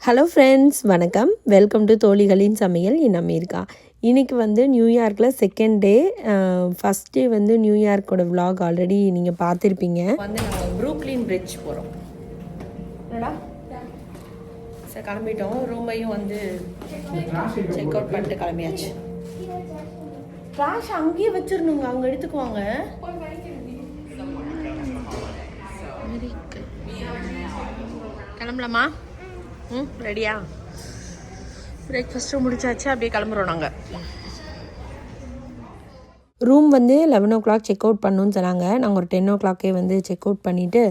Hello friends, வணக்கம். Welcome to தோழிகளின் சமையல் in America. இன்றைக்கி வந்து நியூயார்க்கில் செகண்ட் டே. ஃபஸ்ட் டே வந்து நியூயார்க்கோட விலாக் ஆல்ரெடி நீங்கள் பார்த்துருப்பீங்க. வந்து நாங்கள் ப்ரூக்லின் பிரிட்ஜ் போகிறோம். என்னடா சார் கிளம்பிட்டோம். ரூமையும் வந்து செக் அவுட் பண்ணிட்டு கிளம்பியாச்சு. ட்ராஷ் அங்கேயே வச்சிடணுங்க, அங்கே எடுத்துக்குவாங்க. கிளம்பலாமா? ரெடியா? பிரேக்ஃபாஸ்ட்டும் முடிச்சாச்சு, அப்படியே கிளம்புறோம் நாங்கள். ரூம் வந்து 11 o'clock செக் அவுட் பண்ணணுன்னு சொன்னாங்க. நாங்கள் ஒரு 10 o'clock வந்து செக் அவுட் பண்ணிவிட்டு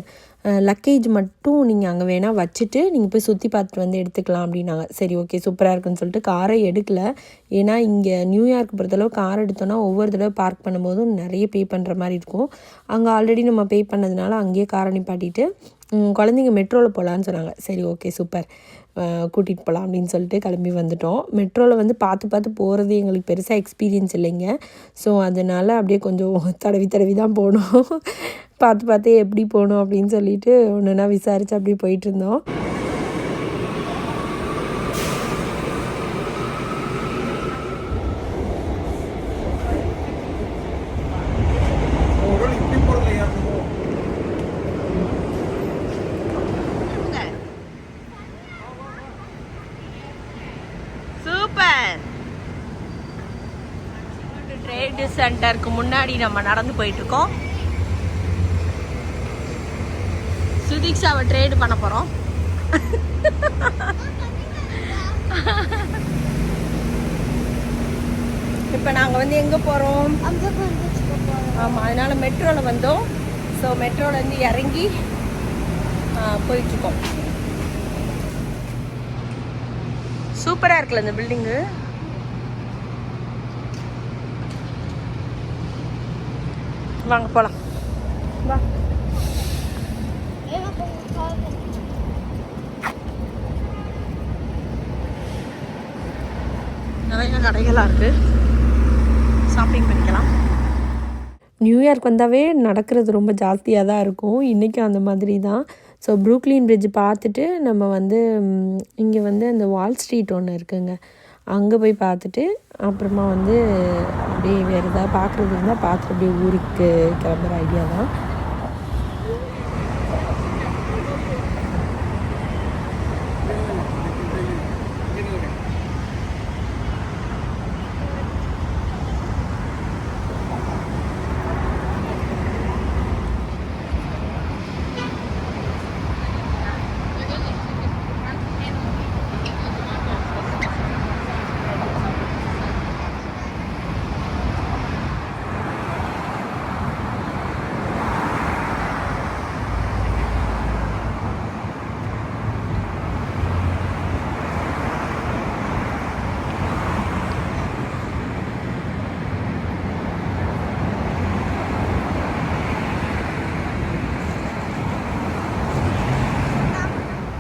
லக்கேஜ் மட்டும் நீங்கள் அங்கே வேணால் வச்சுட்டு நீங்கள் போய் சுற்றி பார்த்துட்டு வந்து எடுத்துக்கலாம் அப்படின்னாங்க. சரி, ஓகே, சூப்பராக இருக்குன்னு சொல்லிட்டு காரை எடுக்கல. ஏன்னா இங்கே நியூயார்க் பொறுத்தளவு கார் எடுத்தோன்னா ஒவ்வொரு தடவை பார்க் பண்ணும்போதும் நிறைய பே பண்ணுற மாதிரி இருக்கும். அங்கே ஆல்ரெடி நம்ம பே பண்ணதுனால அங்கேயே காரை நிப்பாட்டிட்டு குழந்தைங்க மெட்ரோவில் போகலான்னு சொன்னாங்க. சரி, ஓகே, சூப்பர், கூட்டிகிட்டு போகலாம் அப்படின்னு சொல்லிட்டு கிளம்பி வந்துட்டோம். மெட்ரோவில் வந்து பார்த்து போகிறது எங்களுக்கு பெருசாக எக்ஸ்பீரியன்ஸ் இல்லைங்க. ஸோ அதனால் அப்படியே கொஞ்சம் தடவி தான் போனோம். பார்த்து எப்படி போகணும் அப்படின்னு சொல்லிட்டு ஒன்றுனா விசாரித்து அப்படியே போயிட்டுருந்தோம். ட்ரேட் சென்டருக்கு முன்னாடி நம்ம நடந்து போயிட்டுருக்கோம். சுதீக்ஷாவை ட்ரேடு பண்ண போகிறோம். இப்போ நாங்கள் வந்து எங்கே போகிறோம்? ஆமாம், அதனால் மெட்ரோவில் வந்தோம். ஸோ மெட்ரோலேருந்து இறங்கி போயிட்டுருக்கோம். சூப்பராக இருக்குல்ல இந்த பில்டிங்கு. வாங்க போகலாம். வா. நிறைய கடைகளாக இருக்குது, ஷாப்பிங் பண்ணிக்கலாம். நியூயார்க் வந்தாவே நடக்கிறது ரொம்ப ஜாஸ்தியாக தான் இருக்கும். இன்றைக்கும் அந்த மாதிரி தான். ஸோ ப்ரூக்லின் பிரிட்ஜ் பார்த்துட்டு நம்ம வந்து இங்கே வந்து அந்த வால் ஸ்ட்ரீட் ஒன்று இருக்குங்க, அங்கே போய் பார்த்துட்டு அப்புறமா வந்து அப்படியே வேறு ஏதாவது பார்க்குறது இருந்தால் பார்த்துட்டு அப்படியே ஊருக்கு கிளம்புற ஐடியா தான்.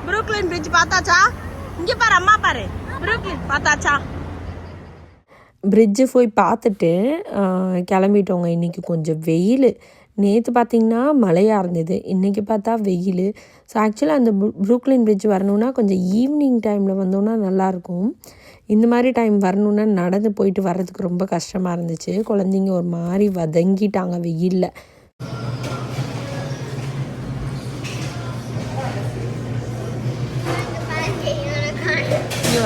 ப்ரூக்லின் பிரிட்ஜ் பார்த்தாச்சா? இங்கே பாரு, அம்மா பாரு, ப்ரூக்லின் பார்த்தாச்சா? பிரிட்ஜு போய் பார்த்துட்டு கிளம்பிட்டோங்க. இன்றைக்கி கொஞ்சம் வெயில். நேற்று பார்த்திங்கன்னா மழையாக இருந்தது, இன்றைக்கி பார்த்தா வெயில். ஸோ ஆக்சுவலாக அந்த ப்ரூக்லின் பிரிட்ஜ் வரணுன்னா கொஞ்சம் ஈவினிங் டைமில் வந்தோன்னா நல்லாயிருக்கும். இந்த மாதிரி டைம் வரணுன்னா நடந்து போயிட்டு வர்றதுக்கு ரொம்ப கஷ்டமாக இருந்துச்சு. குழந்தைங்க ஒரு மாதிரி வதங்கிட்டாங்க வெயிலில்.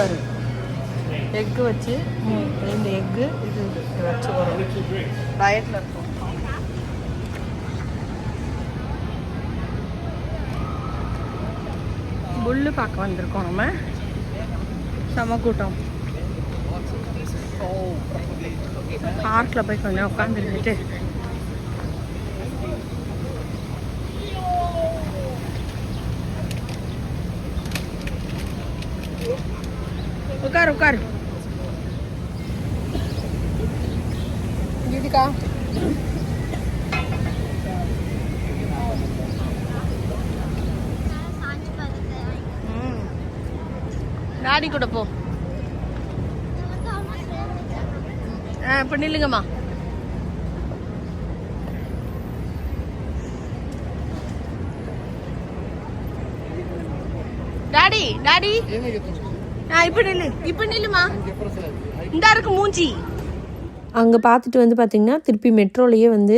வரும் எக்கு வச்சு 2 எக்கு இது வச்சு வரும். டயட்டில் இருக்கும். புல்லு பார்க்க வந்திருக்கோம் நம்ம. செம கூட்டம். பார்க்கில் போய் கொஞ்சம் உட்காந்துருந்துட்டு உட்காரு இதுக்கா. டாடி கூட போ. இப்போ நில்லுங்கம்மா. டாடி டாடி இப்போ நில்லுமா இந்த இருக்கு மூஞ்சி. அங்கே பார்த்துட்டு வந்து பார்த்திங்கன்னா திருப்பி மெட்ரோலையே வந்து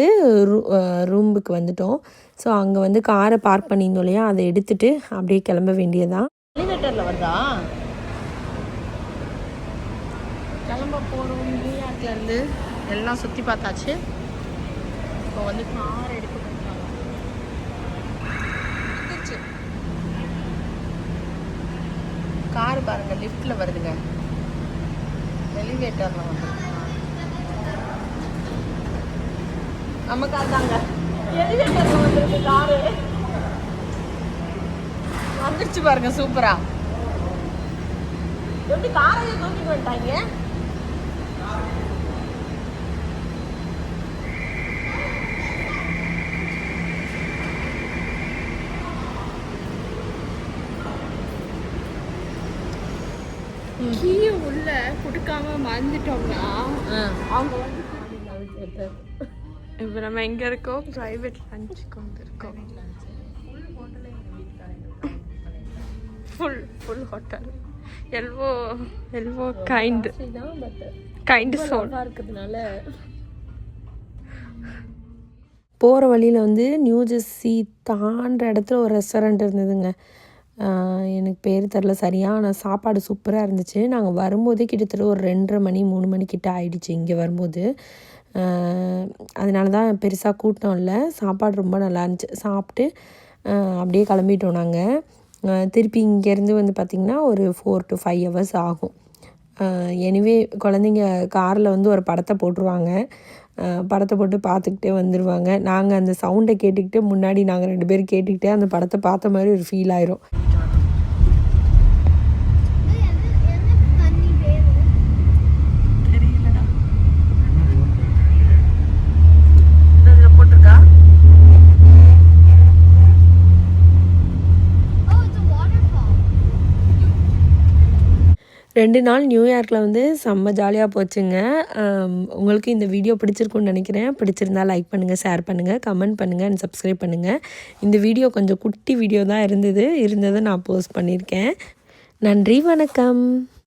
ரூமுக்கு வந்துட்டோம். ஸோ அங்கே வந்து காரை பார்க் பண்ணியிருந்தோம் இல்லையா, அதை எடுத்துகிட்டு அப்படியே கிளம்ப வேண்டியதான். எலிவேட்டரில் வருதா கிளம்ப போகிறோம். நியூயார்க்லேருந்து எல்லாம் சுற்றி பார்த்தாச்சு. இப்போ வந்து கார் எடுக்க வந்துருச்சு. கார் பாருங்கள் லிஃப்ட்டில் வருதுங்க, எலிவேட்டரில் வந்து நமக்கு அதாங்க எலிவேட்டரில் வந்துருக்கு காரு. வந்துருச்சு பாருங்க சூப்பரா. எப்படி காரையே தூக்கிட்டு வந்துட்டாங்க. கீழே உள்ள கொடுக்காம மறந்துட்டோம்னா அவங்க வந்து இப்போ நம்ம எங்கே இருக்கோம்? ப்ரைவேட் லஞ்சுக்கு வந்துருக்கோம். ஃபுல் ஹோட்டல் எல்வோ கைண்ட் சோல் இருக்கிறதுனால. போகிற வழியில் வந்து நியூ ஜெர்சி தாண்டுற இடத்துல ஒரு ரெஸ்டாரண்ட் இருந்ததுங்க. எனக்கு பேர் தெரில சரியாக, ஆனால் சாப்பாடு சூப்பராக இருந்துச்சு. நாங்கள் வரும்போதே கிட்டத்தட்ட ஒரு 2:30 மணி 3 மணிக்கிட்ட ஆயிடுச்சு இங்கே வரும்போது. அதனால தான் பெருசாக கூட்டம் இல்லை. சாப்பாடு ரொம்ப நல்லா இருந்துச்சு. சாப்பிட்டு அப்படியே கிளம்பிட்டோம் நாங்கள். திருப்பி இங்கேருந்து வந்து பார்த்திங்கன்னா ஒரு 4 to 5 hours ஆகும். எனிவே குழந்தைங்க காரில் வந்து ஒரு படத்தை போட்டுருவாங்க. படத்தை போட்டு பார்த்துக்கிட்டே வந்துடுவாங்க. நாங்கள் அந்த சவுண்டை கேட்டுக்கிட்டே முன்னாடி நாங்கள் 2 பேரும் கேட்டுக்கிட்டே அந்த படத்தை பார்த்த மாதிரி ஒரு ஃபீல் ஆயிரும். போட்டிருக்கா 2 நாள் நியூயார்க்கில் வந்து செம்ம ஜாலியாக போச்சுங்க. உங்களுக்கு இந்த வீடியோ பிடிச்சிருக்குன்னு நினைக்கிறேன். பிடிச்சிருந்தால் லைக் பண்ணுங்கள், ஷேர் பண்ணுங்கள், கமெண்ட் பண்ணுங்கள் அண்ட் சப்ஸ்கிரைப் பண்ணுங்கள். இந்த வீடியோ கொஞ்சம் குட்டி வீடியோ தான் இருந்ததை நான் போஸ்ட் பண்ணியிருக்கேன். நன்றி, வணக்கம்.